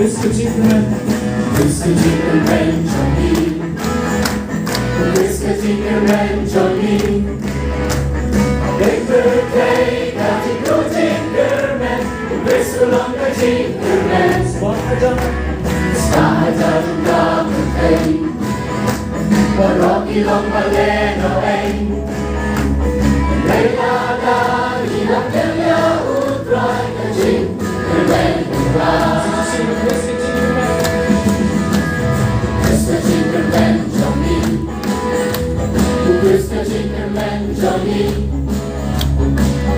Whisker Tinkerman, Whisker Tinkerman Johnny, Whisker Tinkerman Johnny. Big birthday, got to go Tinkerman, Whisker longer Tinkerman. Spada juga berhenti, Rocky long maleno ay. Leila dari nakanya utray na Tinkerman utray. Whisker Tinkerman Johnny, Whisker Tinkerman Johnny.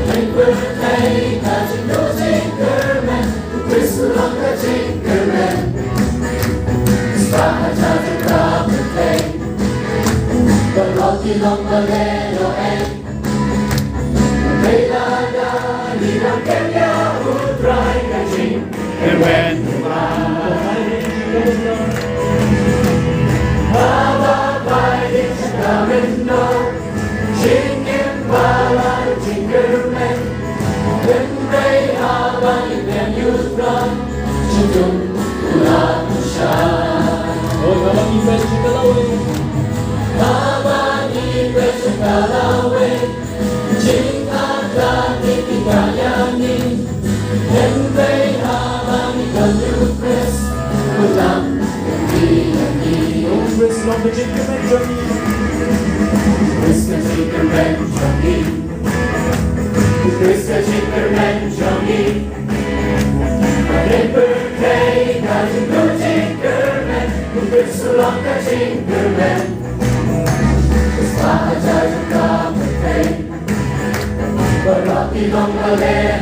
Big birthday, got to go Tinkerman, Whisker longer Tinkerman. Spada juga berhenti, Rocky long maleno ay. Leila dari nakanya utray na Tinkerman utray. Hababay sa kamino, Chicken Bala Tinkerman. Siyempre habang inyanyutran, Chitong ulan siya. habang ibig sa kalawin, Habang ibig sa kalawin, Ching Atlantic ikayanin. Siyempre habang ikanyutres, Walang nangyayani. Whisker longer Tinkerman Johnny, Whisker Tinkerman Johnny, Whisker Tinkerman Johnny. Happy birthday, got to go Tinkerman, Whisker longer Tinkerman. Spada juga berhenti, Rocky long maleno